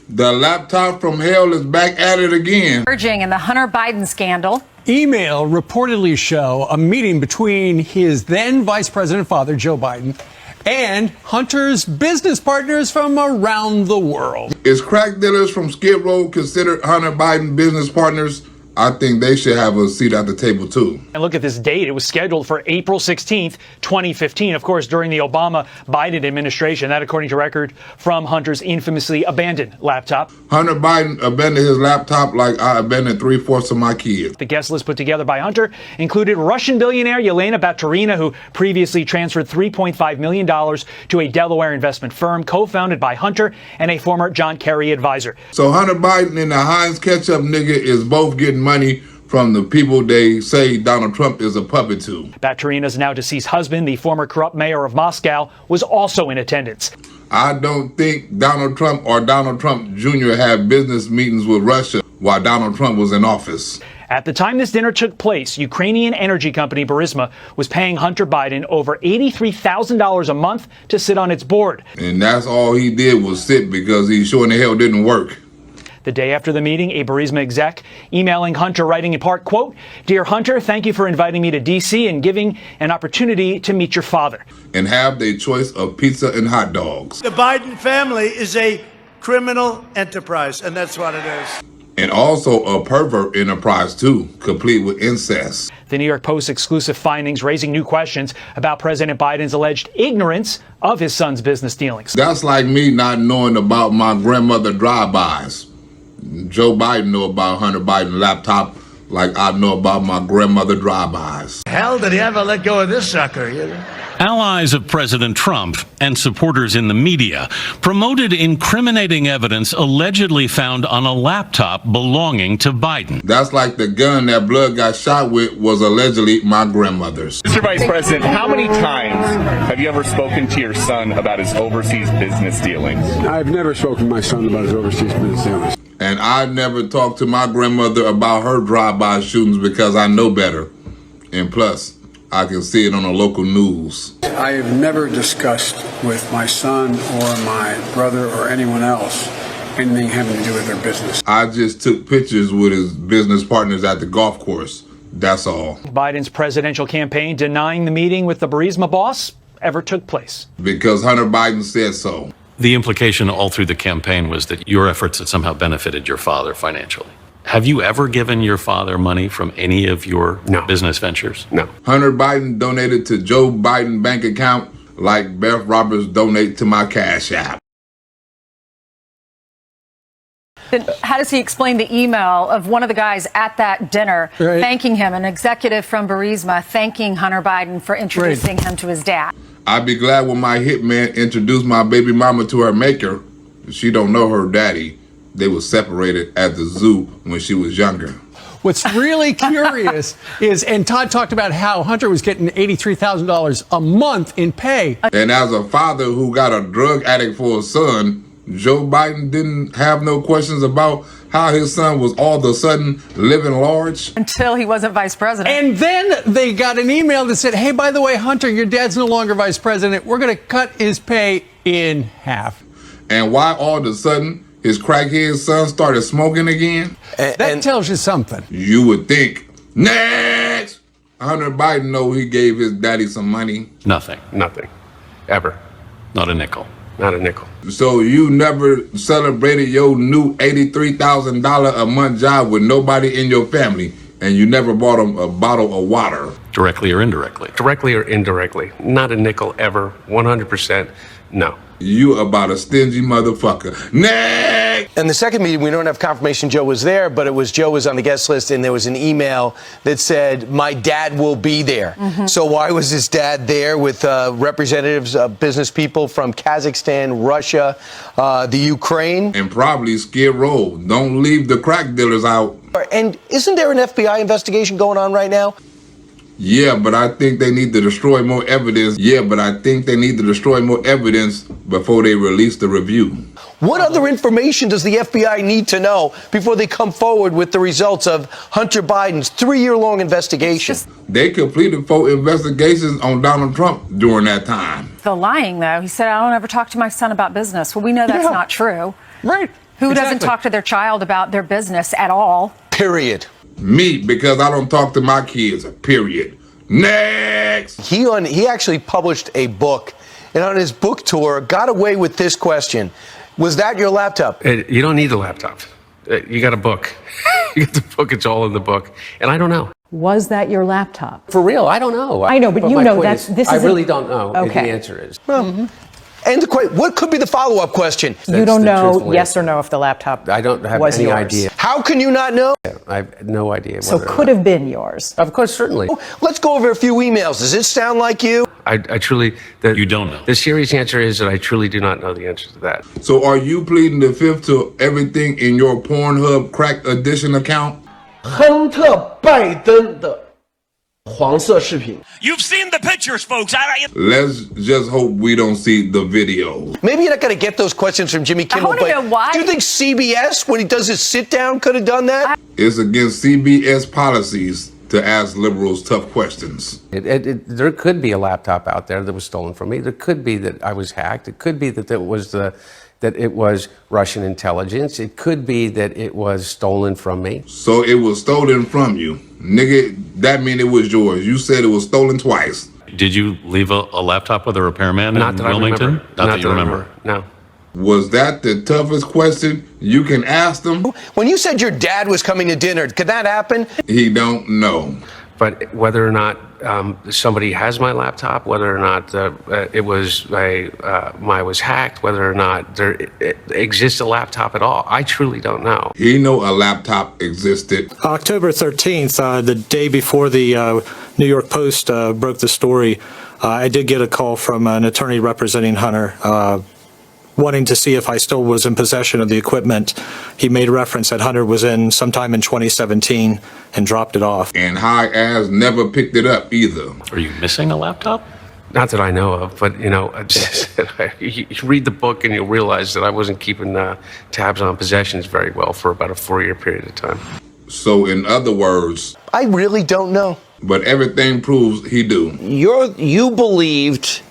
The laptop from hell is back at it again. Emerging in the Hunter Biden scandal. Email reportedly show a meeting between his then vice president father, Joe Biden, and Hunter's business partners from around the world. Is crack dealers from Skid Row considered Hunter Biden business partners? I think they should have a seat at the table, too. And look at this date. It was scheduled for April 16th, 2015, of course, during the Obama-Biden administration. That, according to record from Hunter's infamously abandoned laptop. Hunter Biden abandoned his laptop like I abandoned 3/4 of my kids. The guest list put together by Hunter included Russian billionaire Yelena Baturina, who previously transferred $3.5 million to a Delaware investment firm co-founded by Hunter and a former John Kerry advisor. So Hunter Biden and the Heinz ketchup nigga is both getting money from the people they say Donald Trump is a puppet to. Baturina's now deceased husband, the former corrupt mayor of Moscow, was also in attendance. I don't think Donald Trump or Donald Trump Jr. had business meetings with Russia while Donald Trump was in office. At the time this dinner took place, Ukrainian energy company Burisma was paying Hunter Biden over $83,000 a month to sit on its board. And that's all he did was sit because he sure in the hell didn't work. The day after the meeting, a Burisma exec emailing Hunter, writing in part, quote, "Dear Hunter, thank you for inviting me to D.C. and giving an opportunity to meet your father." And have their choice of pizza and hot dogs. The Biden family is a criminal enterprise, and that's what it is. And also a pervert enterprise, too, complete with incest. The New York Post's exclusive findings raising new questions about President Biden's alleged ignorance of his son's business dealings. That's like me not knowing about my grandmother drive-bys. Joe Biden know about Hunter Biden's laptop like I know about my grandmother drive-bys. Hell, did he ever let go of this sucker? You know? Allies of President Trump and supporters in the media promoted incriminating evidence allegedly found on a laptop belonging to Biden. That's like the gun that Blood got shot with was allegedly my grandmother's. Mr. Vice President, how many times have you ever spoken to your son about his overseas business dealings? I've never spoken to my son about his overseas business dealings. And I never talked to my grandmother about her drive-by shootings because I know better. And plus, I can see it on the local news. I have never discussed with my son or my brother or anyone else anything having to do with their business. I just took pictures with his business partners at the golf course. That's all. Biden's presidential campaign denying the meeting with the Burisma boss ever took place. Because Hunter Biden said so. The implication all through the campaign was that your efforts had somehow benefited your father financially. Have you ever given your father money from any of your business ventures? No. Hunter Biden donated to Joe Biden bank account like Beth Roberts donate to my Cash App. Then how does he explain the email of one of the guys at that dinner thanking him, an executive from Burisma thanking Hunter Biden for introducing him to his dad? I'd be glad when my hitman introduced my baby mama to her maker. She don't know her daddy. They were separated at the zoo when she was younger. What's really curious is, and Todd talked about how Hunter was getting $83,000 a month in pay. And as a father who got a drug addict for a son, Joe Biden didn't have no questions about how his son was all of a sudden living large. Until he wasn't vice president. And then they got an email that said, hey, by the way, Hunter, your dad's no longer vice president. We're going to cut his pay in half. And why all of a sudden his crackhead son started smoking again? That tells you something. You would think. Next! Hunter Biden know he gave his daddy some money. Nothing. Nothing. Ever. Not a nickel. Not a nickel. So you never celebrated your new $83,000 a month job with nobody in your family, and you never bought them a bottle of water? Directly or indirectly? Directly or indirectly. Not a nickel ever. 100% no. You about a stingy motherfucker. Next! In the second meeting, we don't have confirmation Joe was there, but Joe was on the guest list, and there was an email that said, my dad will be there. So why was his dad there with representatives, business people from Kazakhstan, Russia, the Ukraine? And probably Skid Row. Don't leave the crack dealers out. And isn't there an FBI investigation going on right now? Yeah, but I think they need to destroy more evidence. Before they release the review. What other information does the FBI need to know before they come forward with the results of Hunter Biden's 3-year-long investigation? They completed 4 investigations on Donald Trump during that time. The lying, though, he said, I don't ever talk to my son about business. Well, we know that's not true. Right. Who doesn't talk to their child about their business at all? Period. Me, because I don't talk to my kids, period. Next! He actually published a book, and on his book tour got away with this question. Was that your laptop? You don't need a laptop. You got a book. You got the book. It's all in the book. And I don't know. Was that your laptop? For real, I don't know. I know, but you know that this is. I really don't know. Okay. The answer is. Well, and what could be the follow-up question? You don't know, yes or no, if the laptop I don't have was any yours. idea. How can you not know? I have no idea. So could have been yours. Of course, certainly. Let's go over a few emails. Does it sound like you? I truly. You don't know. The serious answer is that I truly do not know the answer to that. So are you pleading the fifth to everything in your Pornhub crack edition account? 亨特·拜登的黄色视频。 You've seen the pictures, folks. Let's just hope we don't see the video. Maybe you're not going to get those questions from Jimmy Kimmel. I want to know why. Do you think CBS, when he does his sit-down, could have done that? It's against CBS policies to ask liberals tough questions. There could be a laptop out there that was stolen from me. There could be that I was hacked. It could be that it was Russian intelligence. It could be that it was stolen from me. So it was stolen from you. Nigga, that mean it was yours. You said it was stolen twice. Did you leave a laptop with a repairman Not in that I Wilmington? remember. Not that you remember. No. Was that the toughest question you can ask them? When you said your dad was coming to dinner, could that happen? He don't know. But whether or not somebody has my laptop, whether or not I was hacked, whether or not there exists a laptop at all, I truly don't know. He know a laptop existed. October 13th, the day before the New York Post broke the story, I did get a call from an attorney representing Hunter, wanting to see if I still was in possession of the equipment. He made reference that Hunter was in sometime in 2017 and dropped it off. And high ass never picked it up either. Are you missing a laptop? Not that I know of, but you read the book and you'll realize that I wasn't keeping tabs on possessions very well for about a 4-year period of time. So in other words, I really don't know. But everything proves he do. You believed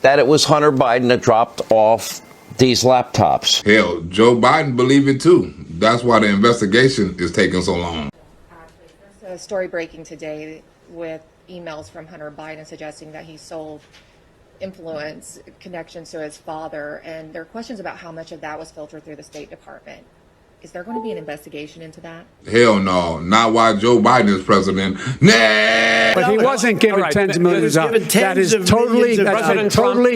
that it was Hunter Biden that dropped off these laptops. Hell, Joe Biden believe it too. That's why the investigation is taking so long. There's a story breaking today with emails from Hunter Biden suggesting that he sold influence connections to his father, and there are questions about how much of that was filtered through the State Department. Is there going to be an investigation into that? Hell no, not while Joe Biden is president. Nah! But he wasn't given tens of millions of dollars. That is totally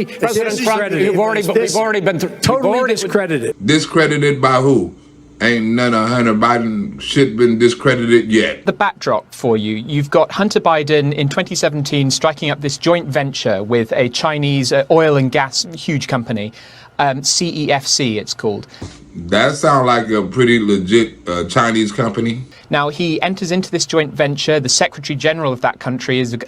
discredited. We've already been Totally discredited. Discredited by who? Ain't none of Hunter Biden shit been discredited yet. The backdrop for you, you've got Hunter Biden in 2017 striking up this joint venture with a Chinese oil and gas huge company, CEFC it's called. That sounds like a pretty legit Chinese company. Now he enters into this joint venture. The Secretary General of that country is is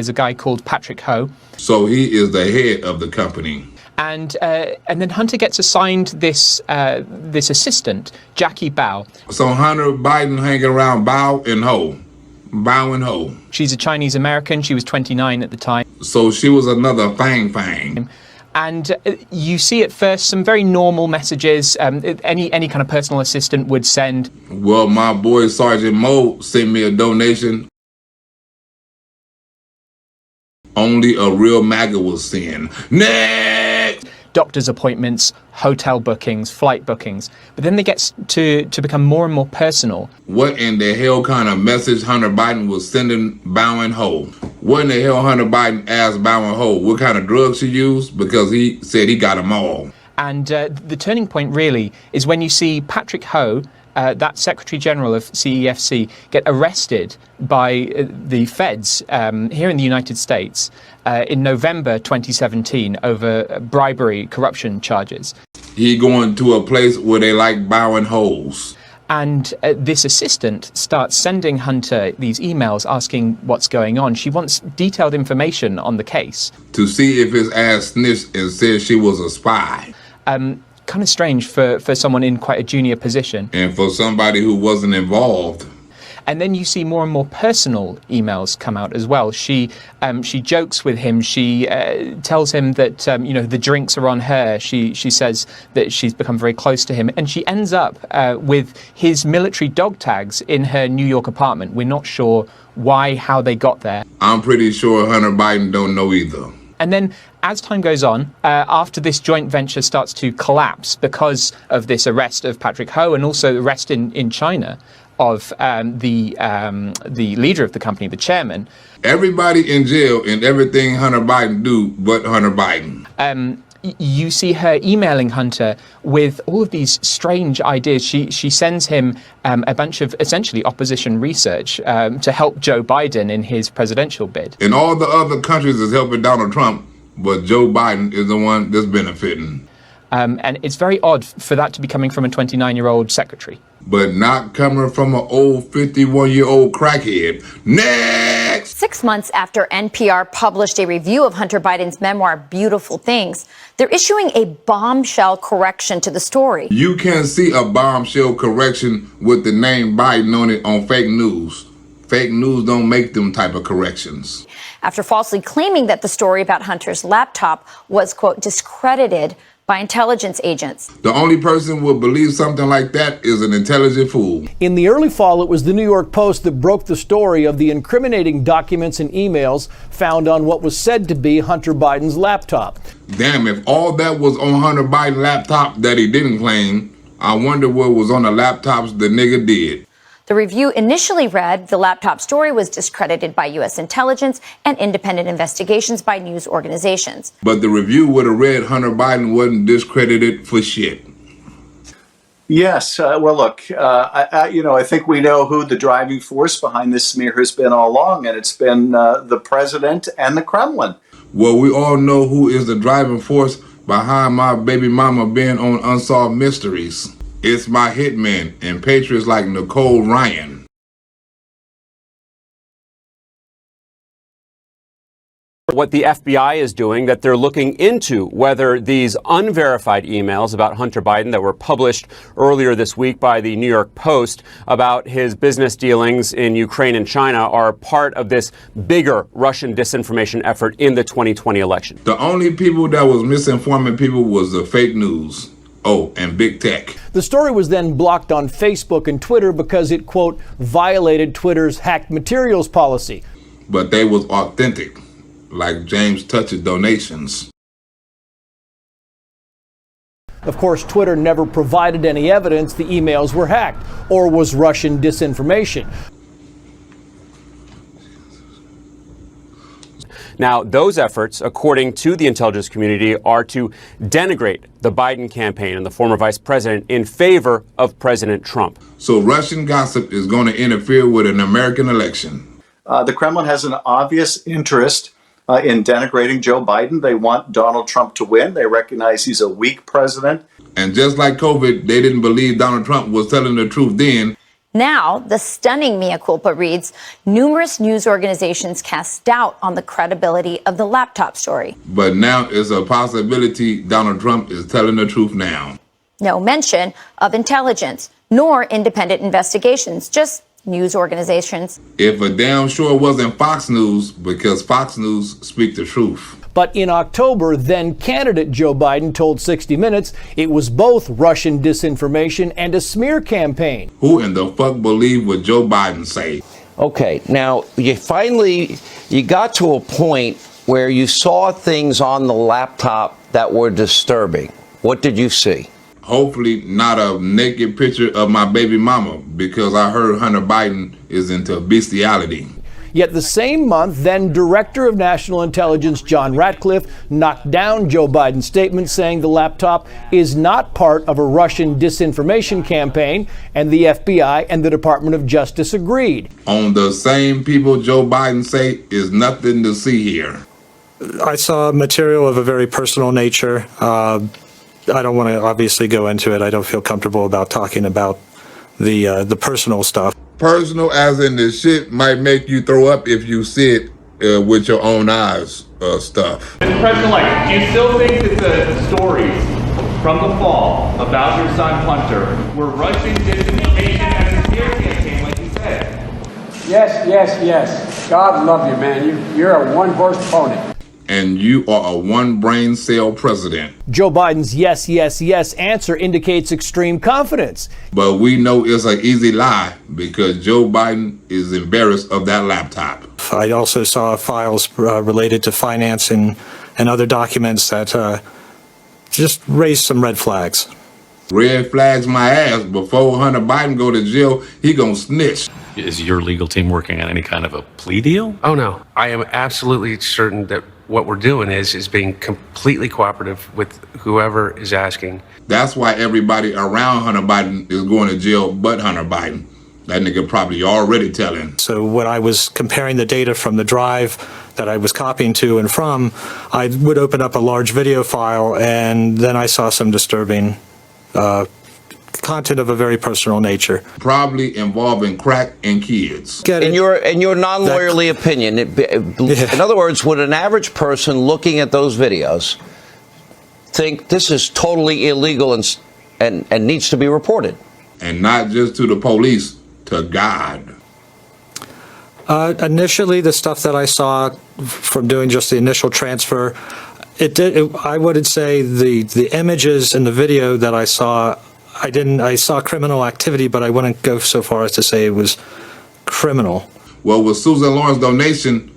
a guy called Patrick Ho. So he is the head of the company. And then Hunter gets assigned this assistant, Jackie Bao. So Hunter Biden hanging around Bao and Ho. Bao and Ho. She's a Chinese American. She was 29 at the time. So she was another Fang. And you see at first some very normal messages any kind of personal assistant would send. Well, my boy Sergeant Mo sent me a donation. Only a real MAGA will send. Next! Doctor's appointments, hotel bookings, flight bookings. But then they get to become more and more personal. What in the hell kind of message Hunter Biden was sending Bao and Ho? What in the hell Hunter Biden asked Bao and Ho what kind of drugs she used? Because he said he got them all. And the turning point really is when you see Patrick Ho, that Secretary General of CEFC, get arrested by the feds here in the United States in November 2017 over bribery, corruption charges. He going to a place where they like bowing holes. And this assistant starts sending Hunter these emails asking what's going on. She wants detailed information on the case. To see if his ass snitched and said she was a spy. Kind of strange for someone in quite a junior position. And for somebody who wasn't involved. And then you see more and more personal emails come out as well. She jokes with him. She tells him that the drinks are on her. She says that she's become very close to him, and she ends up with his military dog tags in her New York apartment. We're not sure why, how they got there. I'm pretty sure Hunter Biden don't know either. And then as time goes on, after this joint venture starts to collapse because of this arrest of Patrick Ho and also arrest in China of the leader of the company, the chairman. Everybody in jail and everything Hunter Biden do but Hunter Biden. You see her emailing Hunter with all of these strange ideas. She sends him a bunch of essentially opposition research to help Joe Biden in his presidential bid. And all the other countries is helping Donald Trump, but Joe Biden is the one that's benefiting. And it's very odd for that to be coming from a 29-year-old secretary. But not coming from an old 51-year-old crackhead. Next! 6 months after NPR published a review of Hunter Biden's memoir, Beautiful Things, they're issuing a bombshell correction to the story. You can see a bombshell correction with the name Biden on it on fake news. Fake news don't make them type of corrections. After falsely claiming that the story about Hunter's laptop was, quote, discredited by intelligence agents. The only person who will believe something like that is an intelligent fool. In the early fall, it was the New York Post that broke the story of the incriminating documents and emails found on what was said to be Hunter Biden's laptop. Damn, if all that was on Hunter Biden's laptop that he didn't claim, I wonder what was on the laptops the nigga did. The review initially read the laptop story was discredited by U.S. intelligence and independent investigations by news organizations. But the review would have read Hunter Biden wasn't discredited for shit. Yes. Well, look, I think we know who the driving force behind this smear has been all along, and it's been the president and the Kremlin. Well, we all know who is the driving force behind my baby mama being on Unsolved Mysteries. It's my hitman and patriots like Nicole Ryan. What the FBI is doing, that they're looking into whether these unverified emails about Hunter Biden that were published earlier this week by the New York Post about his business dealings in Ukraine and China are part of this bigger Russian disinformation effort in the 2020 election. The only people that was misinforming people was the fake news. Oh, and big tech. The story was then blocked on Facebook and Twitter because it, quote, violated Twitter's hacked materials policy. But they was authentic, like James Touch's donations. Of course, Twitter never provided any evidence the emails were hacked or was Russian disinformation. Now, those efforts, according to the intelligence community, are to denigrate the Biden campaign and the former vice president in favor of President Trump. So Russian gossip is going to interfere with an American election. The Kremlin has an obvious interest in denigrating Joe Biden. They want Donald Trump to win. They recognize he's a weak president. And just like COVID, they didn't believe Donald Trump was telling the truth then. Now, the stunning mea culpa reads, numerous news organizations cast doubt on the credibility of the laptop story. But now it's a possibility Donald Trump is telling the truth now. No mention of intelligence, nor independent investigations, just news organizations. If a damn sure wasn't Fox News, because Fox News speak the truth. But in October, then candidate Joe Biden told 60 Minutes it was both Russian disinformation and a smear campaign. Who in the fuck believe what Joe Biden say? Okay, now you got to a point where you saw things on the laptop that were disturbing. What did you see? Hopefully not a naked picture of my baby mama, because I heard Hunter Biden is into bestiality. Yet the same month, then Director of National Intelligence John Ratcliffe knocked down Joe Biden's statement saying the laptop is not part of a Russian disinformation campaign, and the FBI and the Department of Justice agreed. On the same people Joe Biden say is nothing to see here. I saw material of a very personal nature. I don't want to obviously go into it. I don't feel comfortable about talking about the personal stuff. Personal as in the shit might make you throw up if you see it with your own eyes stuff. Mr. President-elect, do you still think that the stories from the fall about your son Hunter were Russian disinformation and a smear campaign, like you said? Yes, yes, yes. God love you, man. You're a one-horse pony. And you are a one-brain cell president. Joe Biden's yes, yes, yes answer indicates extreme confidence. But we know it's an easy lie because Joe Biden is embarrassed of that laptop. I also saw files related to financing and other documents that just raised some red flags. Red flags my ass. Before Hunter Biden go to jail, he gonna snitch. Is your legal team working on any kind of a plea deal? Oh, no. I am absolutely certain that what we're doing is being completely cooperative with whoever is asking. That's why everybody around Hunter Biden is going to jail but Hunter Biden. That nigga probably already telling. So when I was comparing the data from the drive that I was copying to and from, I would open up a large video file, and then I saw some disturbing content of a very personal nature. Probably involving crack and kids. In your non-lawyerly opinion, in other words, would an average person looking at those videos think this is totally illegal and needs to be reported? And not just to the police, to God. Initially, the stuff that I saw from doing just the initial transfer, I would say the images in the video that I saw, I saw criminal activity, but I wouldn't go so far as to say it was criminal. Well, with Susan Lawrence's donation,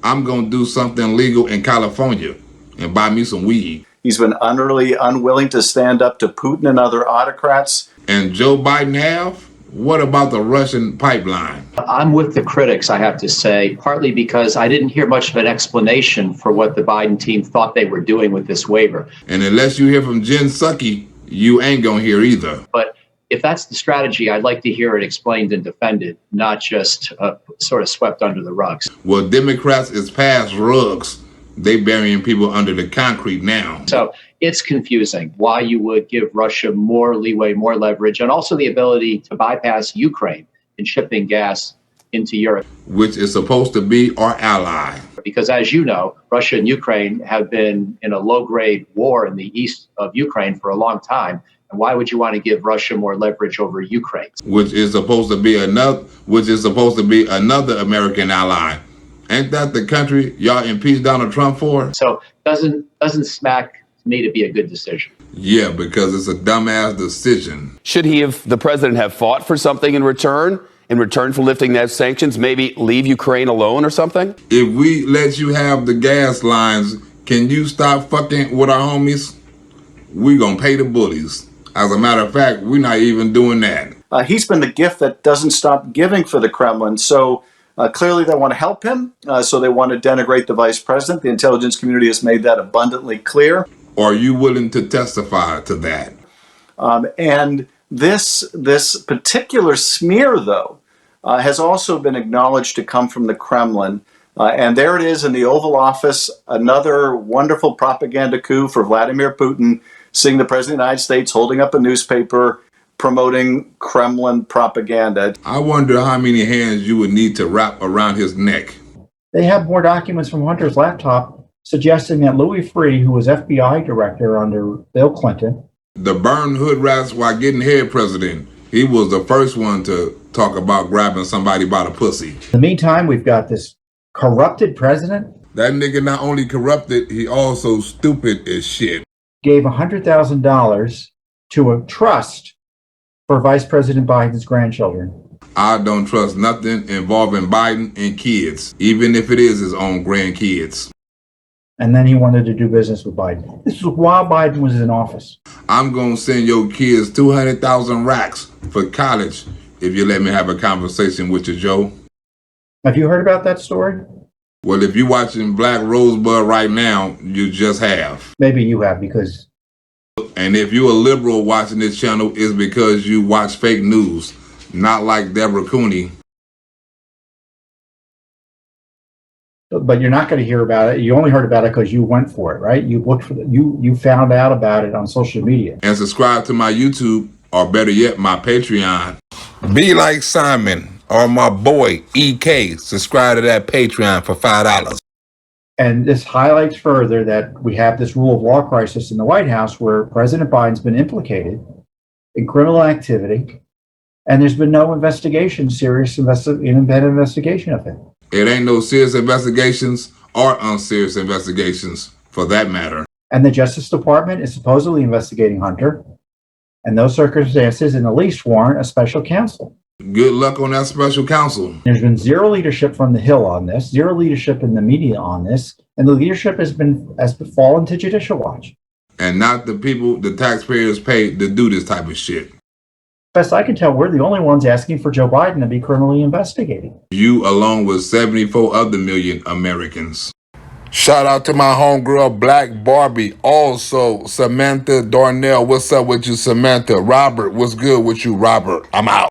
I'm going to do something legal in California and buy me some weed. He's been utterly unwilling to stand up to Putin and other autocrats. And Joe Biden have? What about the Russian pipeline? I'm with the critics, I have to say, partly because I didn't hear much of an explanation for what the Biden team thought they were doing with this waiver. And unless you hear from Jen Psaki, you ain't going to hear either. But if that's the strategy, I'd like to hear it explained and defended, not just sort of swept under the rugs. Well, Democrats is past rugs. They burying people under the concrete now. So it's confusing why you would give Russia more leeway, more leverage, and also the ability to bypass Ukraine in shipping gas into Europe. Which is supposed to be our ally. Because as you know, Russia and Ukraine have been in a low-grade war in the east of Ukraine for a long time. And why would you want to give Russia more leverage over Ukraine? Which is supposed to be another American ally. Ain't that the country y'all impeached Donald Trump for? So doesn't smack to me to be a good decision. Yeah, because it's a dumbass decision. Should the president have fought for something in return for lifting those sanctions, maybe leave Ukraine alone or something? If we let you have the gas lines, can you stop fucking with our homies? We gonna pay the bullies. As a matter of fact, we're not even doing that. He's been the gift that doesn't stop giving for the Kremlin. So clearly they want to help him. So they want to denigrate the vice president. The intelligence community has made that abundantly clear. Are you willing to testify to that? And this particular smear, though, has also been acknowledged to come from the Kremlin. And there it is in the Oval Office, another wonderful propaganda coup for Vladimir Putin, seeing the President of the United States holding up a newspaper promoting Kremlin propaganda. I wonder how many hands you would need to wrap around his neck. They have more documents from Hunter's laptop suggesting that Louis Freeh, who was FBI director under Bill Clinton, the burn hood rats while getting head president, he was the first one to talk about grabbing somebody by the pussy. In the meantime, we've got this corrupted president. That nigga not only corrupted, he also stupid as shit. Gave $100,000 to a trust for Vice President Biden's grandchildren. I don't trust nothing involving Biden and kids, even if it is his own grandkids. And then he wanted to do business with Biden. This was while Biden was in office. I'm going to send your kids 200,000 racks for college if you let me have a conversation with you, Joe. Have you heard about that story? Well, if you're watching Black Rosebud right now, you just have. Maybe you have, because... And if you're a liberal watching this channel, it's because you watch fake news, not like Deborah Cooney. But you're not going to hear about it. You only heard about it because you went for it, right? You looked for you found out about it on social media. And subscribe to my YouTube, or better yet, my Patreon. Be like Simon or my boy EK. Subscribe to that Patreon for $5. And this highlights further that we have this rule of law crisis in the White House where President Biden's been implicated in criminal activity And there's been no investigation, independent investigation of it. It ain't no serious investigations or unserious investigations for that matter. And the Justice Department is supposedly investigating Hunter. And those circumstances in the least warrant a special counsel. Good luck on that special counsel. There's been zero leadership from the Hill on this, zero leadership in the media on this, and the leadership has fallen to Judicial Watch. And not the people the taxpayers pay to do this type of shit. Best I can tell, we're the only ones asking for Joe Biden to be criminally investigated. You along with 74 other million Americans. Shout out to my homegirl Black Barbie. Also, Samantha Darnell. What's up with you, Samantha? Robert, what's good with you, Robert? I'm out.